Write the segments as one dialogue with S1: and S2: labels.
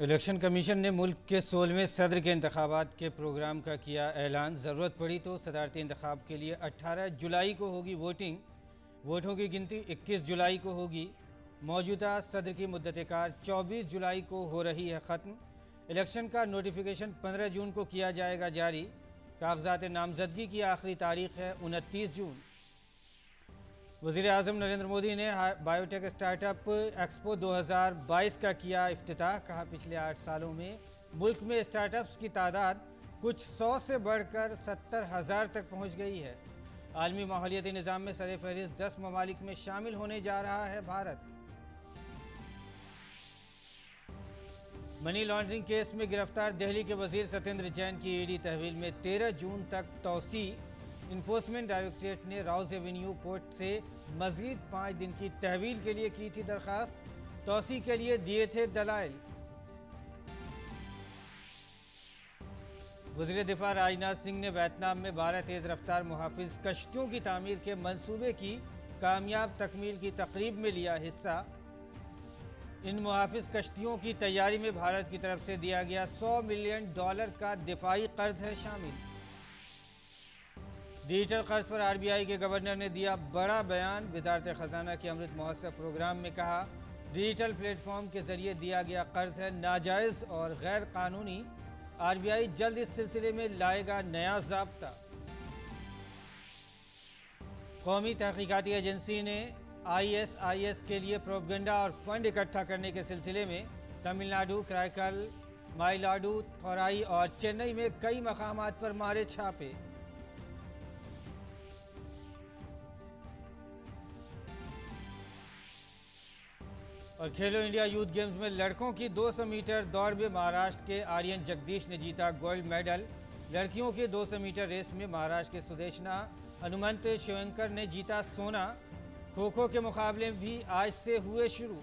S1: Election commission ने मुल्क के 16वें सदर के इंतखाबात के प्रोग्राम का किया ऐलान। ज़रूरत पड़ी तो सदारती इंतखाब के लिए 18 जुलाई को होगी वोटिंग। वोटों की गिनती 21 जुलाई को होगी। मौजूदा सदर की मुद्दत-ए-कार 24 जुलाई को हो रही है ख़त्म। इलेक्शन का नोटिफिकेशन 15 जून को किया जाएगा जारी। कागजात नामजदगी की आखिरी तारीख है 29 जून। वज़ीर-ए-आज़म नरेंद्र मोदी ने बायोटेक स्टार्टअप एक्सपो 2022 का किया इफ्तिताह। कहा, पिछले 8 सालों में मुल्क में स्टार्टअप्स की तादाद कुछ 100 से बढ़कर 70,000 तक पहुंच गई है। आलमी माहौलियाती निज़ाम में सर-ए-फ़हरिस्त 10 ममालिक में शामिल होने जा रहा है भारत। मनी लॉन्ड्रिंग केस में गिरफ्तार दिल्ली के वज़ीर सत्येंद्र जैन की ईडी तहवील में 13 जून तक तौसी। इन्फोर्समेंट डायरेक्टरेट ने राउज एवेन्यू कोर्ट से मज़ीद 5 दिन की तहवील के लिए की थी दरख्वास्त। तौसी के लिए दिए थे दलाइल। वज़ीर दिफा राजनाथ सिंह ने वियतनाम में 12 तेज़ रफ्तार मुहाफिज कश्तियों की तामीर के मंसूबे की कामयाब तकमील की तकरीब में लिया हिस्सा। इन मुहाफिज कश्तियों की तैयारी में भारत की तरफ से दिया गया $100 मिलियन का दिफाई कर्ज है शामिल। डिजिटल कर्ज पर आरबीआई के गवर्नर ने दिया बड़ा बयान। वजारत खजाना के अमृत महोत्सव प्रोग्राम में कहा, डिजिटल प्लेटफॉर्म के जरिए दिया गया कर्ज है नाजायज़ और गैर कानूनी। आरबीआई जल्द इस सिलसिले में लाएगा नया ज़ाब्ता। कौमी तहकीकाती एजेंसी ने ISIS के लिए प्रोपगेंडा और फंड इकट्ठा करने के सिलसिले में तमिलनाडु, कराईकल, माइलाडू, थोराई और चेन्नई में कई मकामात पर मारे छापे। और खेलो इंडिया यूथ गेम्स में लड़कों की 200 मीटर दौड़ में महाराष्ट्र के आर्यन जगदीश ने जीता गोल्ड मेडल। लड़कियों के 200 मीटर रेस में महाराष्ट्र के सुदेशना हनुमंत शिवंकर ने जीता सोना। खो खो के मुकाबले भी आज से हुए शुरू।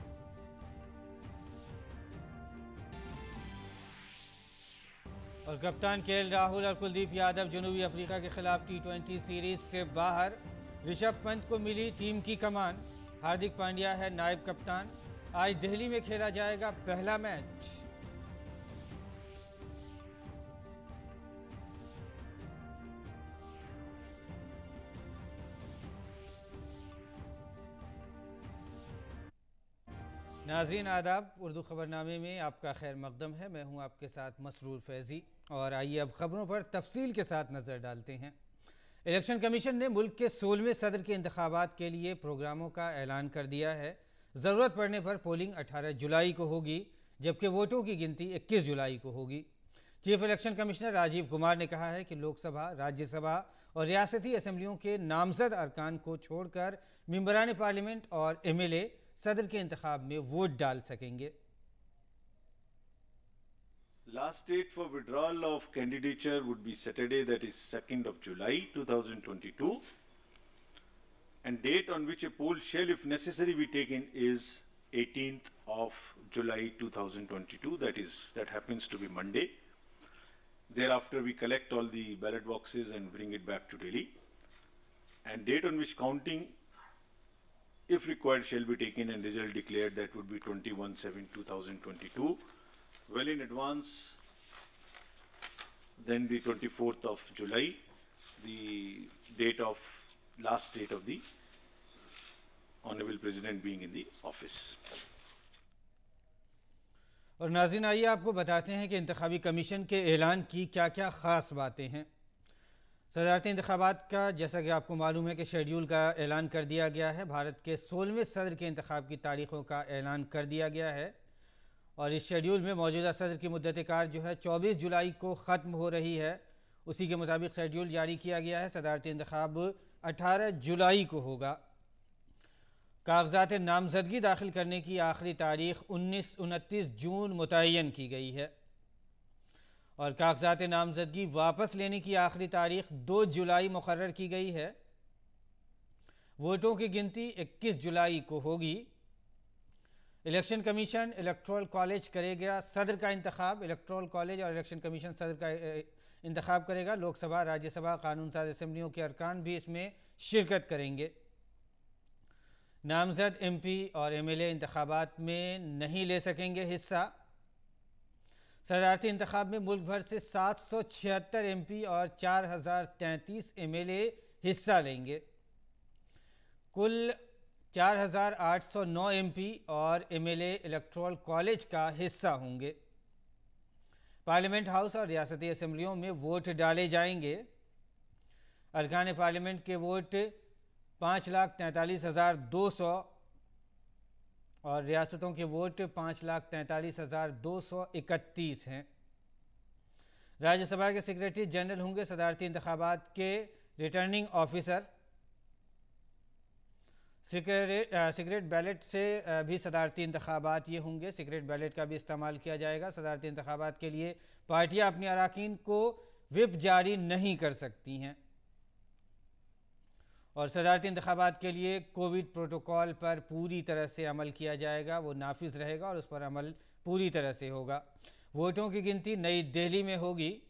S1: और कप्तान KL राहुल और कुलदीप यादव जनूबी अफ्रीका के खिलाफ T20 सीरीज से बाहर। ऋषभ पंत को मिली टीम की कमान। हार्दिक पांड्या है नायब कप्तान। आज दिल्ली में खेला जाएगा पहला मैच। नाज़रीन आदाब, उर्दू खबरनामे में आपका खैर मकदम है। मैं हूं आपके साथ मसरूर फैज़ी। और आइए अब खबरों पर तफसील के साथ नज़र डालते हैं। इलेक्शन कमीशन ने मुल्क के 16वें सदर के इंतखाबात के लिए प्रोग्रामों का ऐलान कर दिया है। ज़रूरत पड़ने पर पोलिंग 18 जुलाई को होगी, जबकि वोटों की गिनती 21 जुलाई को होगी। Chief election commissioner Rajiv Kumar ने कहा है कि लोकसभा, राज्यसभा और रियासती असम्बलियों के नामजद अरकान को छोड़कर मेंबरान पार्लियामेंट और MLA सदर के इंतखाब में वोट डाल सकेंगे।
S2: Last date for withdrawal of candidature would be Saturday, that is 2nd of July 2022, and date on which a poll shall, if necessary, be taken is 18th of July 2022. That happens to be Monday. Thereafter, we collect all the ballot boxes and bring it back to Delhi. And date on which counting, if required, shall be taken and result declared, that would be 21/7/2022. Well in advance, then the 24th of July, the last date of the Honorable President being in the office.
S1: और नाज़रीन, आइए आपको बताते हैं कि इंतखाबी commission के ऐलान की क्या क्या ख़ास बातें हैं। सदारती इंतखाबात का जैसा कि आपको मालूम है कि शेड्यूल का ऐलान कर दिया गया है। भारत के 16वें सदर के इंतखाब की तारीख़ों का ऐलान कर दिया गया है। और इस शेड्यूल में मौजूदा सदर की मुद्दत-ए-कार जो है 24 जुलाई को ख़त्म हो रही है। उसी के मुताबिक शेड्यूल जारी किया गया है। सदारती इंतखाब 18 जुलाई को होगा। कागजात नामजदगी दाखिल करने की आखिरी तारीख 29 जून मुतय्यन की गई है। और कागजात नामजदगी वापस लेने की आखिरी तारीख 2 जुलाई मुकर्रर की गई है। वोटों की गिनती 21 जुलाई को होगी। इलेक्शन कमीशन इलेक्टोरल कॉलेज करेगा सदर का इंतखाब। इलेक्टोरल कॉलेज और इलेक्शन कमीशन सदर का इंतखाब करेगा। लोकसभा, राज्यसभा, कानून साज असम्बलियों के अरकान भी इसमें शिरकत करेंगे। नामजद MP और MLA इंतखाबात में नहीं ले सकेंगे हिस्सा। सदारती इंतखाब में मुल्क भर से 776 MP और 4033 MLA हिस्सा लेंगे। कुल 4809 MP और MLA इलेक्टोरल कॉलेज का हिस्सा होंगे। पार्लियामेंट हाउस और रियासती असम्बलियों में वोट डाले जाएंगे। अरकान पार्लियामेंट के वोट 5,43,200 और रियासतों के वोट 5,43,231 हैं। राज्यसभा के सेक्रेटरी जनरल होंगे सदारती इंतखाबात के रिटर्निंग ऑफिसर। सीक्रेट बैलेट से भी सदारती इंतखाबात ये होंगे। सीक्रेट बैलेट का भी इस्तेमाल किया जाएगा। सदारती इंतखाबात के लिए पार्टियां अपने अराकीन को व्हिप जारी नहीं कर सकती हैं और सदारती इंतखाबात के लिए कोविड प्रोटोकॉल पर पूरी तरह से अमल किया जाएगा। वो नाफिज रहेगा और उस पर अमल पूरी तरह से होगा। वोटों की गिनती नई दिल्ली में होगी।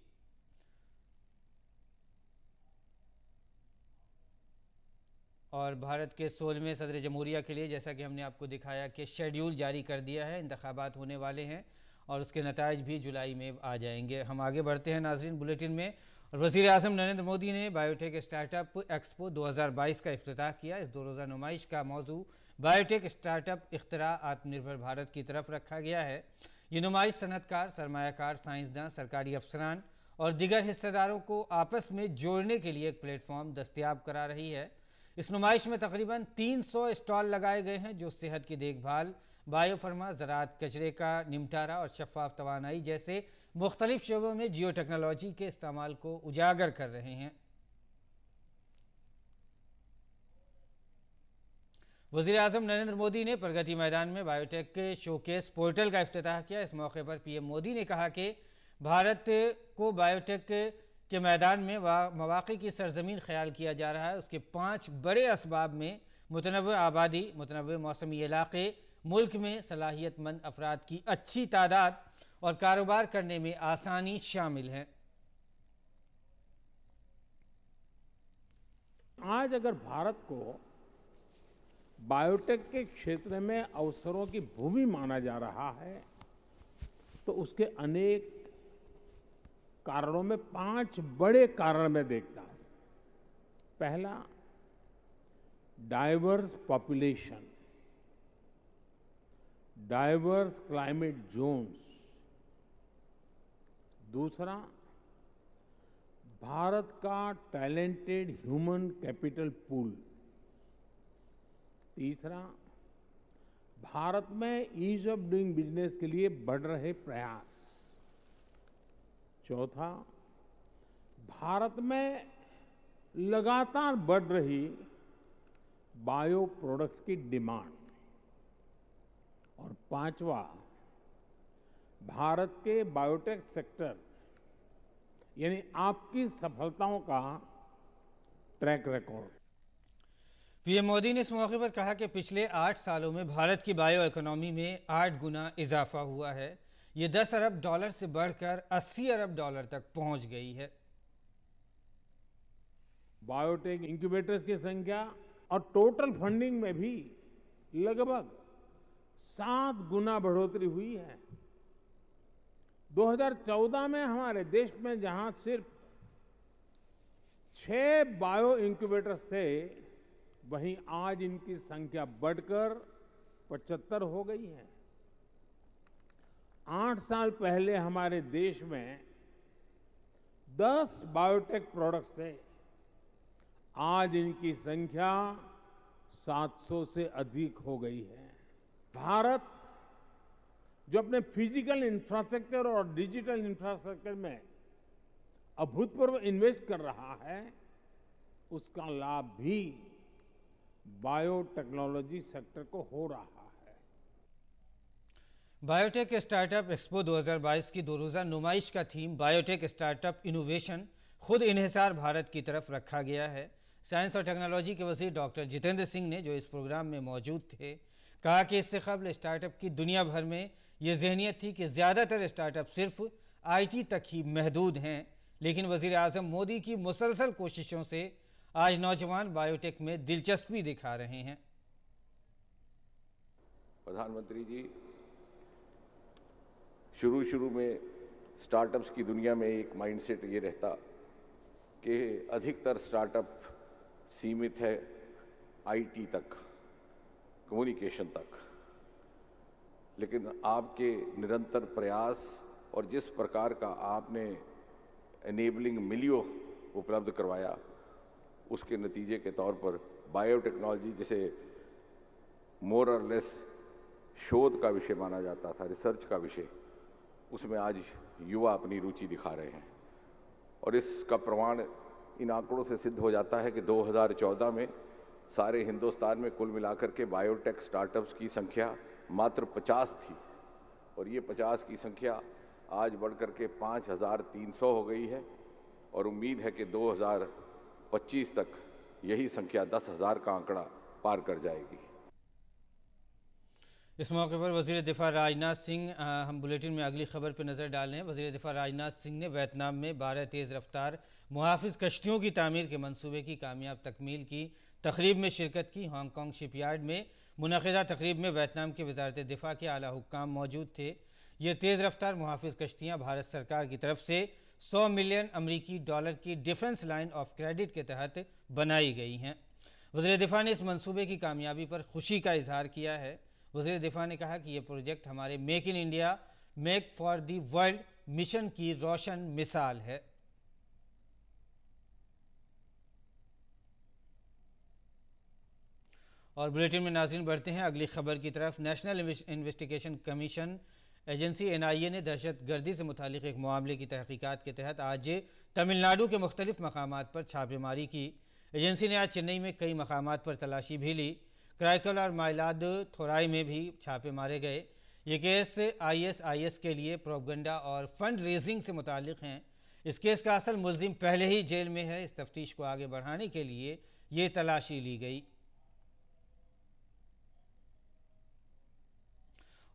S1: और भारत के 16वें सदर जमहूरिया के लिए जैसा कि हमने आपको दिखाया कि शेड्यूल जारी कर दिया है। इंतखाबात होने वाले हैं और उसके नताइज भी जुलाई में आ जाएंगे। हम आगे बढ़ते हैं नाज़रीन बुलेटिन में। और वज़ीर आज़म नरेंद्र मोदी ने बायोटेक स्टार्टअप एक्सपो 2022 का इफ्तिताह किया। इस 2 रोज़ा नुमाइश का मौजू बायोटेक स्टार्टअप इख्तिरा आत्मनिर्भर भारत की तरफ रखा गया है। ये नुमाइश सनतकार, सरमायाकार, साइंसदान, सरकारी अफसरान और दिगर हिस्सेदारों को आपस में जोड़ने के लिए एक प्लेटफॉर्म दस्तयाब करा रही है। इस नुमाइश में तकरीबन 300 स्टॉल लगाए गए हैं जो सेहत की देखभाल, बायोफार्मा, ज़राअत, कचरे का निमटारा और शफाफ तवानाई जैसे मुख्तलिफ शोबों में जियो टेक्नोलॉजी के इस्तेमाल को उजागर कर रहे हैं। वज़ीर आज़म नरेंद्र मोदी ने प्रगति मैदान में बायोटेक के शोकेस पोर्टल का इफ्तिताह किया। इस मौके पर पीएम मोदी ने कहा कि भारत को बायोटेक के मैदान में मौक़े की सरजमीन ख्याल किया जा रहा है। उसके 5 बड़े असबाब में मुतनव्वि आबादी, मुतनव्वि मौसमी इलाके, मुल्क में सलाहियतमंद अफराद की अच्छी तादाद और कारोबार करने में आसानी शामिल है।
S3: आज अगर भारत को बायोटेक के क्षेत्र में अवसरों की भूमि माना जा रहा है तो उसके अनेक कारणों में 5 बड़े कारण मैं देखता हूं। पहला, diverse population, diverse climate zones. दूसरा, भारत का टैलेंटेड ह्यूमन कैपिटल पूल। तीसरा, भारत में ईज ऑफ डूइंग बिजनेस के लिए बढ़ रहे प्रयास। चौथा, भारत में लगातार बढ़ रही बायो प्रोडक्ट्स की डिमांड। और पांचवा, भारत के बायोटेक सेक्टर यानी आपकी सफलताओं का ट्रैक रिकॉर्ड।
S1: पीएम मोदी ने इस मौके पर कहा कि पिछले 8 सालों में भारत की बायो इकोनॉमी में 8 गुना इजाफा हुआ है। ये $10 अरब से बढ़कर $80 अरब तक पहुंच गई है।
S3: बायोटेक इंक्यूबेटर्स की संख्या और टोटल फंडिंग में भी लगभग 7 गुना बढ़ोतरी हुई है। 2014 में हमारे देश में जहां सिर्फ 6 बायो इंक्यूबेटर्स थे, वहीं आज इनकी संख्या बढ़कर 75 हो गई है। 8 साल पहले हमारे देश में 10 बायोटेक प्रोडक्ट्स थे, आज इनकी संख्या 700 से अधिक हो गई है। भारत जो अपने फिजिकल इंफ्रास्ट्रक्चर और डिजिटल इंफ्रास्ट्रक्चर में अभूतपूर्व इन्वेस्ट कर रहा है, उसका लाभ भी बायोटेक्नोलॉजी सेक्टर को हो रहा है।
S1: बायोटेक स्टार्टअप एक्सपो 2022 की 2 रोज़ा नुमाइश का थीम बायोटेक स्टार्टअप इनोवेशन खुद इन्हिसार भारत की तरफ रखा गया है। साइंस और टेक्नोलॉजी के वज़ीर डॉक्टर जितेंद्र सिंह ने, जो इस प्रोग्राम में मौजूद थे, कहा कि इससे कबल स्टार्टअप की दुनिया भर में ये ज़हनियत थी कि ज़्यादातर स्टार्टअप सिर्फ IT तक ही महदूद हैं, लेकिन वज़ीर आज़म मोदी की मुसलसल कोशिशों से आज नौजवान बायोटेक में दिलचस्पी दिखा रहे हैं।
S4: प्रधानमंत्री जी शुरू में स्टार्टअप्स की दुनिया में एक माइंडसेट ये रहता कि अधिकतर स्टार्टअप सीमित है आईटी तक, कम्युनिकेशन तक, लेकिन आपके निरंतर प्रयास और जिस प्रकार का आपने एनेबलिंग मिलियो उपलब्ध करवाया, उसके नतीजे के तौर पर बायोटेक्नोलॉजी, जिसे मोर और लेस शोध का विषय माना जाता था, रिसर्च का विषय, उसमें आज युवा अपनी रुचि दिखा रहे हैं। और इसका प्रमाण इन आंकड़ों से सिद्ध हो जाता है कि 2014 में सारे हिंदुस्तान में कुल मिलाकर के बायोटेक स्टार्टअप्स की संख्या मात्र 50 थी, और ये 50 की संख्या आज बढ़कर के 5,300 हो गई है, और उम्मीद है कि 2025 तक यही संख्या 10,000 का आंकड़ा पार कर जाएगी।
S1: इस मौके पर वज़ीर दिफा राजनाथ सिंह, हम बुलेटिन में अगली खबर पर नज़र डाल रहे हैं। वज़ीर दिफा राजनाथ सिंह ने वियतनाम में 12 तेज़ रफ्तार मुहाफ़िज़ कश्तियों की तामीर के मंसूबे की कामयाब तकमील की तकरीब में शिरकत की। हांगकॉन्ग शिपयार्ड में मुनक़िदा तकरीब में वियतनाम के वज़ारत दिफा के आला हुक्काम मौजूद थे। ये तेज़ रफ्तार मुहाफ़िज़ कश्तियाँ भारत सरकार की तरफ से $100 मिलियन अमरीकी डॉलर की डिफेंस लाइन ऑफ क्रेडिट के तहत बनाई गई हैं। वज़ीर दिफा ने इस मंसूबे की कामयाबी पर खुशी का इजहार किया है। वज़ीर दिफा ने कहा कि यह प्रोजेक्ट हमारे make in India, make for the world mission की रोशन मिसाल है। और बुलेटिन में नाज़रीन बढ़ते हैं अगली खबर की तरफ। National investigation commission agency NIA ने दहशत गर्दी से मुतालिक एक मामले की तहकीकात के तहत आज तमिलनाडु के मुख्तलिफ मकामात पर छापेमारी की। एजेंसी ने आज चेन्नई में कई मकामात पर तलाशी भी ली। कराईकल और माइलाद थोराई में भी छापे मारे गए। ये केस ISIS के लिए प्रोपगंडा और फंड रेजिंग से मुतालिक हैं। इस केस का असल मुलजिम पहले ही जेल में है। इस तफ्तीश को आगे बढ़ाने के लिए ये तलाशी ली गई।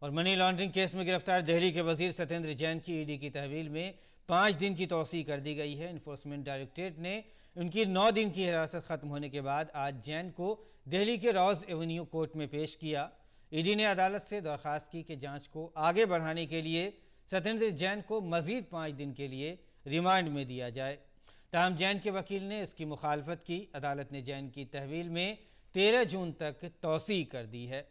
S1: और मनी लॉन्ड्रिंग केस में गिरफ्तार दिल्ली के वजीर सत्येंद्र जैन की ED की तहवील में 5 दिन की तौसीह कर दी गई है। इन्फोर्समेंट डायरेक्टरेट ने उनकी 9 दिन की हिरासत खत्म होने के बाद आज जैन को दिल्ली के रॉज एवेन्यू कोर्ट में पेश किया। ED ने अदालत से दरख्वास्त की कि जांच को आगे बढ़ाने के लिए सत्येंद्र जैन को मजीद 5 दिन के लिए रिमांड में दिया जाए। ताहम जैन के वकील ने इसकी मुखालफत की। अदालत ने जैन की तहवील में 13 जून तक तौसीह कर दी है।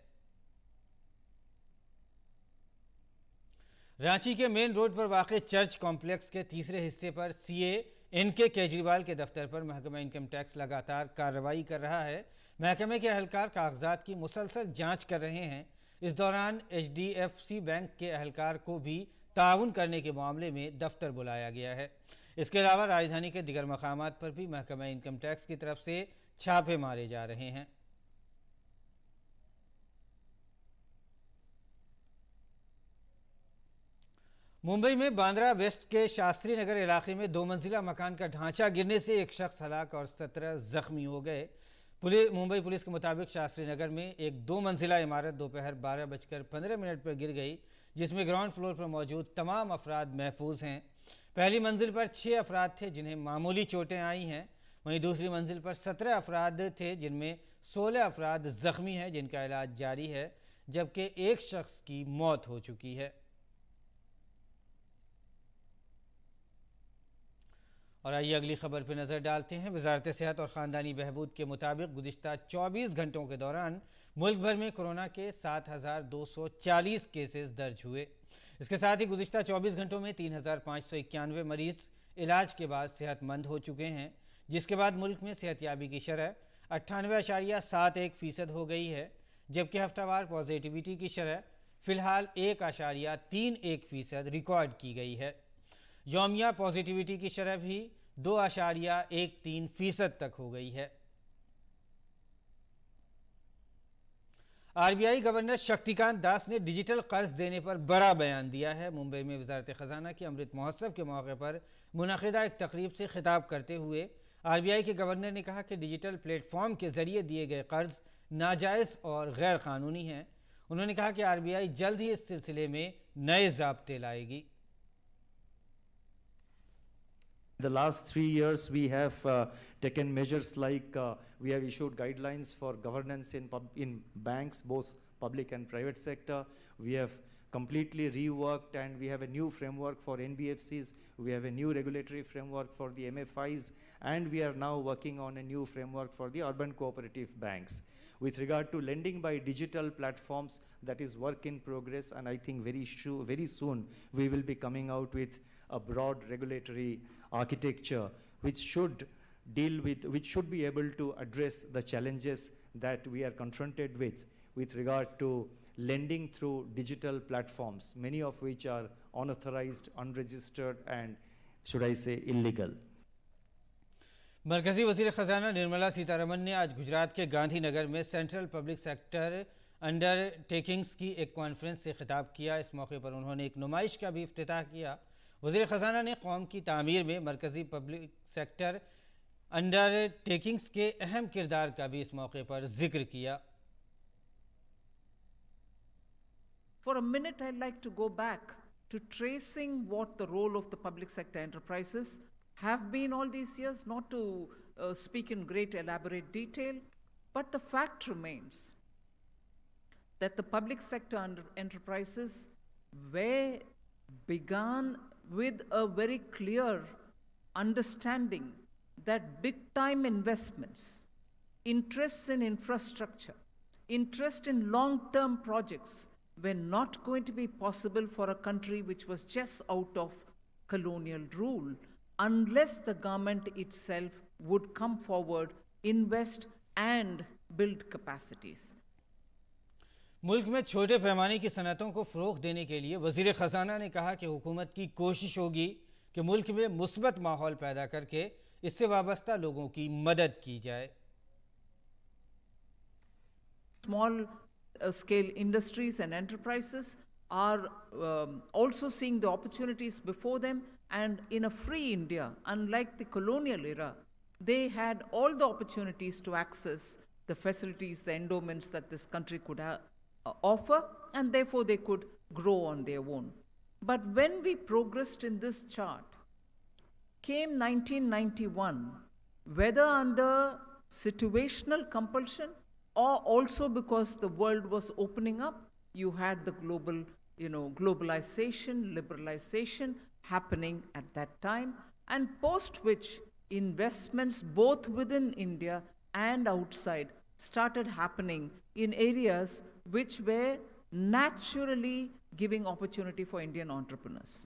S1: रांची के मेन रोड पर वाक़ चर्च कॉम्प्लेक्स के तीसरे हिस्से पर CA NK केजरीवाल के दफ्तर पर महकमा इनकम टैक्स लगातार कार्रवाई कर रहा है। महकमे के अहलकार कागजात की मुसलसल जांच कर रहे हैं। इस दौरान HDFC बैंक के अहलकार को भी ताउन करने के मामले में दफ्तर बुलाया गया है। इसके अलावा राजधानी के दिगर मकामात पर भी महकमा इनकम टैक्स की तरफ से छापे मारे जा रहे हैं। मुंबई में बांद्रा वेस्ट के शास्त्री नगर इलाके में 2 मंजिला मकान का ढांचा गिरने से एक शख्स हलाक और 17 जख्मी हो गए। मुंबई पुलिस के मुताबिक शास्त्री नगर में एक 2 मंजिला इमारत दोपहर 12:15 पर गिर गई, जिसमें ग्राउंड फ्लोर पर मौजूद तमाम अफराद महफूज हैं। पहली मंजिल पर 6 अफराद थे जिन्हें मामूली चोटें आई हैं। वहीं दूसरी मंजिल पर 17 अफराद थे जिनमें 16 अफराद जख्मी हैं जिनका इलाज जारी है, जबकि एक शख्स की मौत हो चुकी है। और आइए अगली खबर पर नज़र डालते हैं। वजारत सेहत और ख़ानदानी बहबूद के मुताबिक गुज़िश्ता 24 घंटों के दौरान मुल्क भर में कोरोना के 7,240 केसेस दर्ज हुए। इसके साथ ही गुज़िश्ता 24 घंटों में 3,591 मरीज़ इलाज के बाद सेहतमंद हो चुके हैं, जिसके बाद मुल्क में सेहतयाबी की शरह 98.71% हो गई है, जबकि हफ्तावार पॉजिटिविटी की शरह फ़िलहाल 1.31% रिकॉर्ड की गई है। यौमिया पॉजिटिविटी की शरह भी 2.13% तक हो गई है। RBI गवर्नर शक्तिकांत दास ने डिजिटल कर्ज देने पर बड़ा बयान दिया है। मुंबई में वजारत खजाना के अमृत महोत्सव के मौके पर मुनक़िदा एक तकरीब से खिताब करते हुए RBI के गवर्नर ने कहा कि डिजिटल प्लेटफॉर्म के जरिए दिए गए कर्ज नाजायज़ और गैर कानूनी हैं। उन्होंने कहा कि RBI जल्द ही इस सिलसिले में नए ज़ाब्ते लाएगी।
S5: The last 3 years we have taken measures like we have issued guidelines for governance in banks, both public and private sector. We have completely reworked, and we have a new framework for NBFCs, we have a new regulatory framework for the MFIs, and we are now working on a new framework for the urban cooperative banks. With regard to lending by digital platforms, that is work in progress, and I think very soon we will be coming out with a broad regulatory architecture which should be able to address the challenges that we are confronted with regard to lending through digital platforms, many of which are unauthorized, unregistered, and should I say illegal.
S1: मरकजी वज़ीर ख़जाना निर्मला सीतारमन ने आज गुजरात के गांधीनगर में central public sector undertakings की एक conference से खिताब किया। इस मौके पर उन्होंने एक नुमाइश का भी इफ्तिताह किया। वज़ीर ख़जाना ने कौम की तामीर में मरकजी पब्लिक सेक्टर अंडरटेकिंग्स के अहम किरदार का भी इस मौके पर जिक्र किया।
S6: For a minute, I'd like to go back to tracing what the role of the public sector enterprises have been all these years, not to speak in great elaborate detail, but the fact remains that the public sector enterprises were begun with a very clear understanding that big-time investments, interests in infrastructure, interest in long-term projects were not going to be possible for a country which was just out of colonial rule unless the government itself would come forward, invest and build capacities.
S1: मुल्क में छोटे पैमाने की सनतों को फ़रोग़ देने के लिए वज़ीर ख़जाना ने कहा कि हुकूमत की कोशिश होगी कि मुल्क में मुस्बत माहौल पैदा करके इससे वाबस्ता लोगों की मदद की जाए।
S6: Small scale industries and enterprises are also seeing the opportunities before them, and in a free India, unlike the colonial era, they had all the opportunities to access the facilities, the endowments that this country could offer, and therefore they could grow on their own. But when we progressed in this chart, came 1991, whether under situational compulsion or also because the world was opening up, you had the global, globalization, liberalization happening at that time, and post which investments both within India and outside started happening in areas which were naturally giving opportunity for Indian entrepreneurs.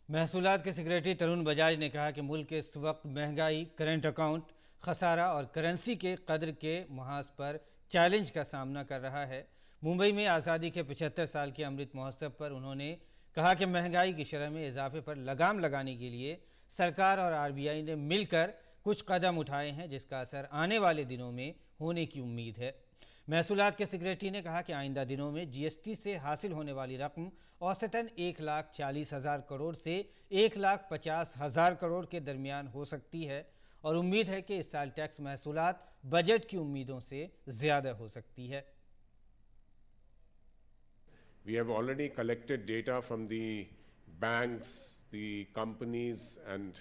S1: महसूलात के secretary Tarun Bajaj ने कहा कि मुल्क इस वक्त महंगाई, current account, खसारा और currency के कदर के महाज पर चैलेंज का सामना कर रहा है। मुंबई में आज़ादी के 75 साल के अमृत महोत्सव पर उन्होंने कहा कि महंगाई की शरह में इजाफे पर लगाम लगाने के लिए सरकार और आरबीआई ने मिलकर कुछ कदम उठाए हैं, जिसका असर आने वाले दिनों में होने की उम्मीद है। महसूलात के सेक्रेटरी ने कहा कि आइंदा दिनों में जीएसटी से हासिल होने वाली रकम औसतन 1,40,000 करोड़ से 1,50,000 करोड़ के दरमियान हो सकती है और उम्मीद है कि इस साल टैक्स महसूलात बजट की उम्मीदों से ज़्यादा हो सकती है।
S7: We have already collected data from the banks, the companies, and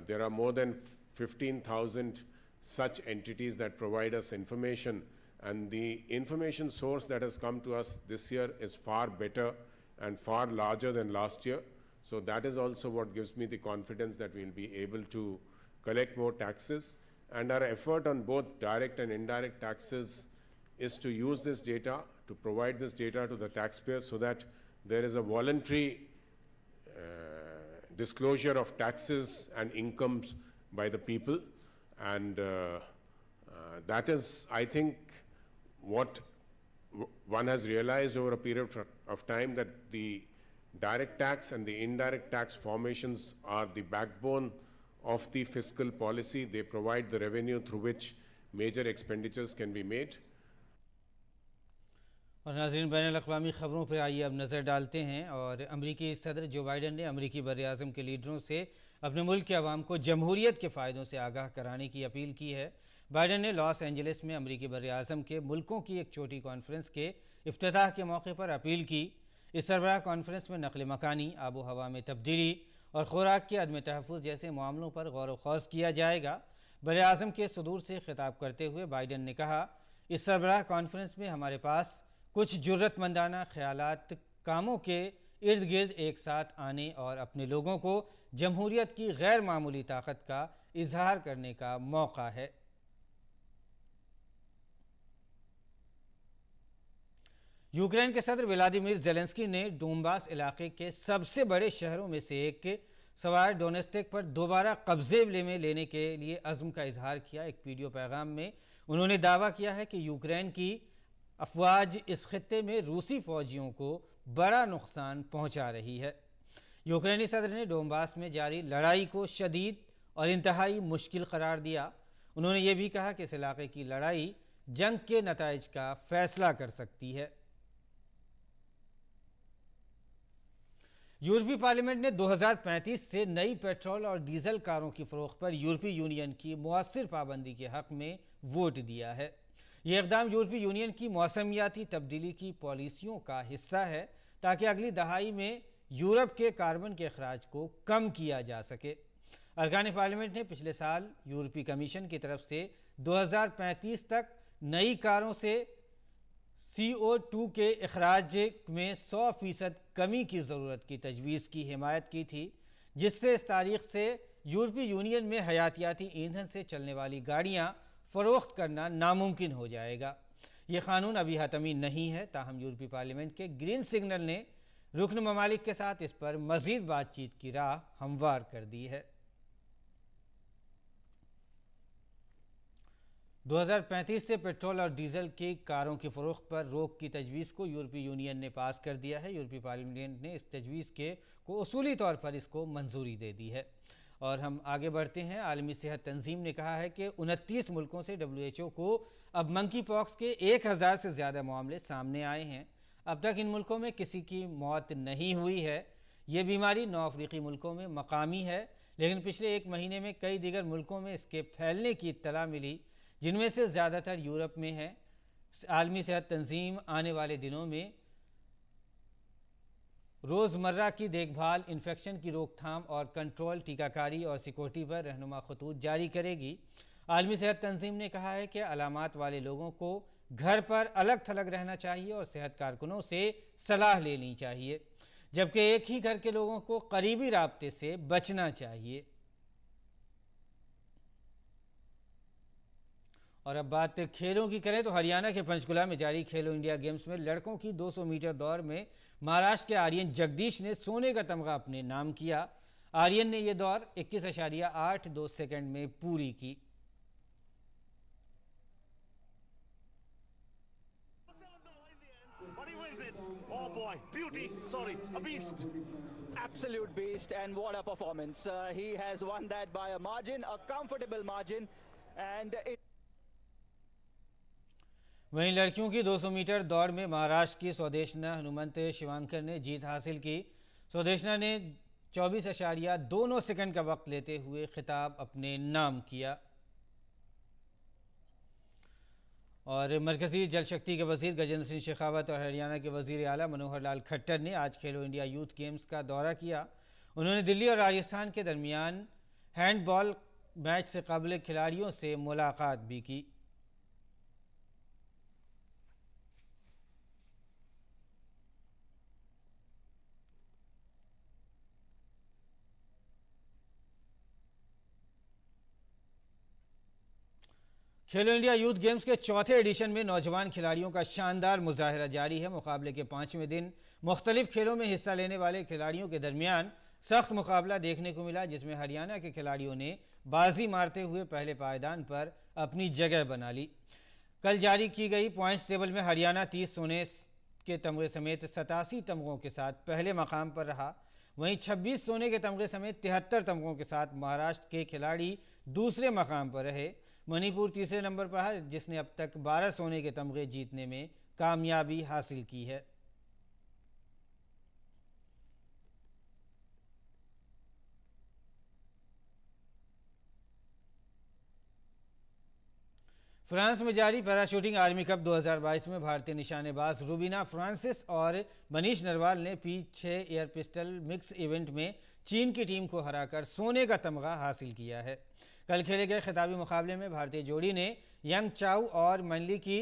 S7: there are more than 15,000 such entities that provide us information. And the information source that has come to us this year is far better and far larger than last year. So that is also what gives me the confidence that we'll be able to collect more taxes. And our effort on both direct and indirect taxes is to use this data, to provide this data to the taxpayers so that there is a voluntary disclosure of taxes and incomes by the people. And that is, I think, what one has realized over a period of time, that the direct tax and the indirect tax formations are the backbone of the fiscal policy. They provide the revenue through which major expenditures can be made.
S1: और नाज़रीन, बैनुल-अक़वामी ख़बरों पर आइए अब नज़र डालते हैं। और अमरीकी सदर जो बाइडन ने अमरीकी बर-ए-आज़म के लीडरों से अपने मुल्क के अवाम को जमहूरियत के फ़ायदों से आगाह कराने की अपील की है। बाइडन ने लॉस एंजलिस में अमरीकी बर-ए-आज़म के मुल्कों की एक छोटी कॉन्फ्रेंस के इफ्तिताह के मौके पर अपील की। इस सरबराह कॉन्फ्रेंस में नक़ल मकानी, आबो हवा में तब्दीली और खुराक के अदम तहफ़्फ़ुज़ जैसे मामलों पर गौर व ख़ौज़ किया जाएगा। बर-ए-आज़म के सदूर से खिताब करते हुए बाइडन ने कहा, इस सरबराह कॉन्फ्रेंस में हमारे पास कुछ जुर्रतमंदाना ख्यालात कामों के इर्द गिर्द एक साथ आने और अपने लोगों को जमहूरियत की गैर मामूली ताकत का इजहार करने का मौका है। यूक्रेन के सदर व्लादिमीर ज़ेलेंस्की ने डोनबास इलाके के सबसे बड़े शहरों में से एक के सवार डोनेस्टिक पर दोबारा कब्जे में लेने के लिए अज़्म का इजहार किया। एक वीडियो पैगाम में उन्होंने दावा किया है कि यूक्रेन की अफवाज इस खित्ते में रूसी फौजियों को बड़ा नुकसान पहुंचा रही है। यूक्रेनी सदर ने डोनबास में जारी लड़ाई को शदीद और इंतहाई मुश्किल करार दिया। उन्होंने ये भी कहा कि इस इलाके की लड़ाई जंग के नताइज का फैसला कर सकती है। यूरोपीय पार्लियामेंट ने 2035 से नई पेट्रोल और डीजल कारों की फरोख्त पर यूरोपीय यूनियन की मुअस्सिर पाबंदी के हक में वोट दिया है। ये इक़दाम यूरोपीय यूनियन की मौसमियाती तब्दीली की पॉलिसियों का हिस्सा है ताकि अगली दहाई में यूरोप के कार्बन के अखराज को कम किया जा सके। अरकान पार्लियामेंट ने पिछले साल यूरोपीय कमीशन की तरफ से 2035 तक नई कारों से CO2 के अखराज में 100% कमी की ज़रूरत की तजवीज़ की हिमायत की थी, जिससे इस तारीख से यूरोपीय यूनियन में हयातियाती ईंधन से चलने वाली गाड़ियाँ फ़रोख्त करना नामुमकिन हो जाएगा। ये कानून अभी हतमी नहीं है, ताहम यूरोपीय पार्लियामेंट के ग्रीन सिग्नल ने रुकन ममालिक के साथ इस पर मज़ीद बातचीत की राह हमवार कर दी है। 2035 से पेट्रोल और डीजल की कारों की फरोख्त पर रोक की तजवीज़ को यूरोपीय यूनियन ने पास कर दिया है। यूरोपीय पार्लियामेंट ने इस तजवीज़ को उसूली तौर पर इसको मंजूरी दे दी है। और हम आगे बढ़ते हैं। आलमी सेहत तंजीम ने कहा है कि 29 मुल्कों से WHO को अब मंकी पॉक्स के 1000 से ज़्यादा मामले सामने आए हैं। अब तक इन मुल्कों में किसी की मौत नहीं हुई है। ये बीमारी 9 अफ्रीकी मुल्कों में मकामी है, लेकिन पिछले एक महीने में कई दीगर मुल्कों में इसके फैलने की इत्तला मिली, जिनमें से ज़्यादातर यूरोप में है। आलमी सेहत तंजीम आने वाले दिनों में रोज़मर्रा की देखभाल, इन्फेक्शन की रोकथाम और कंट्रोल, टीकाकारी और सिक्योरिटी पर रहनुमा खतूत जारी करेगी। आलमी सेहत तंजीम ने कहा है कि अलामात वाले लोगों को घर पर अलग थलग रहना चाहिए और सेहत कारकुनों से सलाह लेनी चाहिए, जबकि एक ही घर के लोगों को करीबी राब्ते से बचना चाहिए। और अब बात खेलों की करें तो हरियाणा के पंचकुला में जारी खेलो इंडिया गेम्स में लड़कों की 200 मीटर दौड़ में महाराष्ट्र के आर्यन जगदीश ने सोने का तमगा अपने नाम किया। आर्यन ने यह दौड़ 21.82 सेकंड में पूरी की।
S8: Absolute beast, and what a performance. He has won that by a margin, a comfortable margin, and
S1: वहीं लड़कियों की 200 मीटर दौड़ में महाराष्ट्र की स्वदेशना हनुमंत शिवांकर ने जीत हासिल की। स्वदेशना ने 24.29 सेकंड का वक्त लेते हुए खिताब अपने नाम किया। और मरकज़ी जल शक्ति के वज़ीर गजेंद्र सिंह शेखावत और हरियाणा के वज़ीर आला मनोहर लाल खट्टर ने आज खेलो इंडिया यूथ गेम्स का दौरा किया। उन्होंने दिल्ली और राजस्थान के दरमियान हैंडबॉल मैच से कबल खिलाड़ियों से मुलाकात भी की। खेलो इंडिया यूथ गेम्स के चौथे एडिशन में नौजवान खिलाड़ियों का शानदार मुजाहिरा जारी है। मुकाबले के 5वें दिन मुख्तलिफ खेलों में हिस्सा लेने वाले खिलाड़ियों के दरमियान सख्त मुकाबला देखने को मिला, जिसमें हरियाणा के खिलाड़ियों ने बाजी मारते हुए पहले पायदान पर अपनी जगह बना ली। कल जारी की गई पॉइंट्स टेबल में हरियाणा 30 सोने के तमगे समेत 87 तमगों के साथ पहले मकाम पर रहा। वहीं 26 सोने के तमगे समेत 73 तमगों के साथ महाराष्ट्र के खिलाड़ी दूसरे मकाम पर रहे। मणिपुर तीसरे नंबर पर है, जिसने अब तक 12 सोने के तमगे जीतने में कामयाबी हासिल की है। फ्रांस में जारी पैराशूटिंग आर्मी कप 2022 में भारतीय निशानेबाज रुबीना फ्रांसिस और मनीष नरवाल ने P6 air pistol mix event में चीन की टीम को हराकर सोने का तमगा हासिल किया है। कल खेले गए खिताबी मुकाबले में भारतीय जोड़ी ने यंग चाउ और मनली की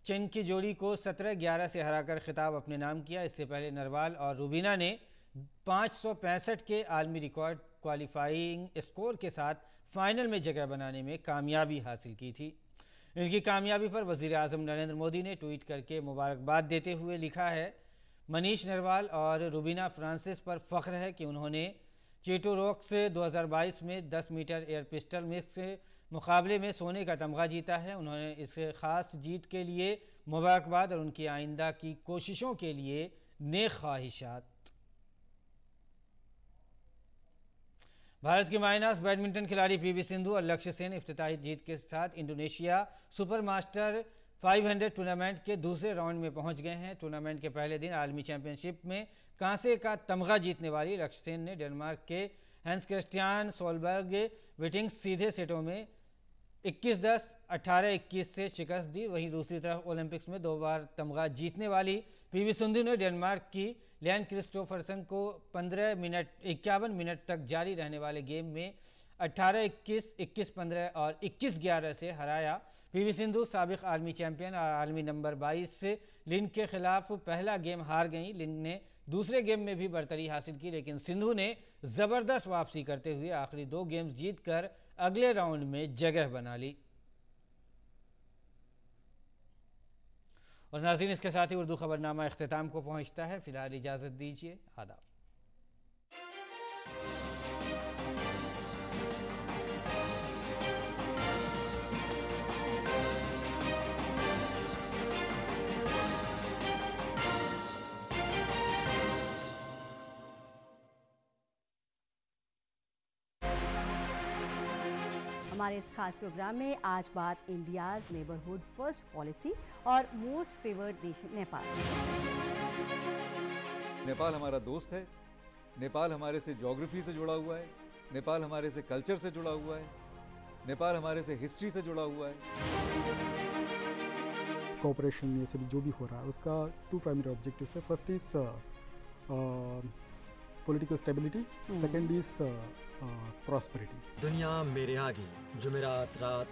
S1: चेन की जोड़ी को 17-11 से हराकर खिताब अपने नाम किया। इससे पहले नरवाल और रूबीना ने 565 के आलमी रिकॉर्ड क्वालिफाइंग स्कोर के साथ फाइनल में जगह बनाने में कामयाबी हासिल की थी। इनकी कामयाबी पर वज़ीर आज़म नरेंद्र मोदी ने ट्वीट करके मुबारकबाद देते हुए लिखा है, मनीष नरवाल और रूबीना फ्रांसिस पर फ़ख्र है कि उन्होंने चेटो रॉक्स 2022 में 10 मीटर एयर पिस्टल मिक्स मुकाबले में सोने का तमगा जीता है। उन्होंने इस ख़ास जीत के लिए मुबारकबाद और उनकी आइंदा की कोशिशों के लिए नेक ख्वाहिशात। भारत की माइनस बैडमिंटन खिलाड़ी पीवी सिंधु और लक्ष्य सेन इफ्तिताही जीत के साथ इंडोनेशिया सुपर मास्टर 500 टूर्नामेंट के दूसरे राउंड में पहुंच गए हैं। टूर्नामेंट के पहले दिन आलमी चैंपियनशिप में कांसे का तमगा जीतने वाली लक्ष्य सेन ने डेनमार्क के हैंस क्रिस्टियान सोलबर्ग विटिंग्स सीधे सेटों में 21-10, 18-21 से शिकस्त दी। वहीं दूसरी तरफ ओलंपिक्स में 2 बार तमगा जीतने वाली पीवी सिंधु ने डेनमार्क की लियान क्रिस्टोफरसन को 51 मिनट तक जारी रहने वाले गेम में 18-21, 21-15 और 21-11 से हराया। पीवी सिंधु साबिक आलमी चैंपियन और आलमी नंबर 22 से लिन के खिलाफ पहला गेम हार गई। लिन ने दूसरे गेम में भी बढ़तरी हासिल की, लेकिन सिंधु ने ज़बरदस्त वापसी करते हुए आखिरी 2 गेम्स जीतकर अगले राउंड में जगह बना ली। और नाज़रीन, इसके साथ ही उर्दू खबरनामा इख्तिताम को पहुंचता है। फिलहाल इजाज़त दीजिए, आदाब।
S9: हमारे इस खास प्रोग्राम में आज बात इंडियाज़ नेबरहुड फर्स्ट पॉलिसी और most favoured nation Nepal.
S10: Nepal हमारा दोस्त है, नेपाल हमारे से ज्योग्राफी से जुड़ा हुआ है, नेपाल हमारे से कल्चर से जुड़ा हुआ है, नेपाल हमारे से हिस्ट्री से जुड़ा हुआ है।
S11: कोऑपरेशन ये सभी जो भी हो रहा है उसका 2 प्राइमरी ऑब्जेक्टिव्स है। First is political stability, second is prosperity.
S12: दुनिया मेरे आगे जुमेरात रात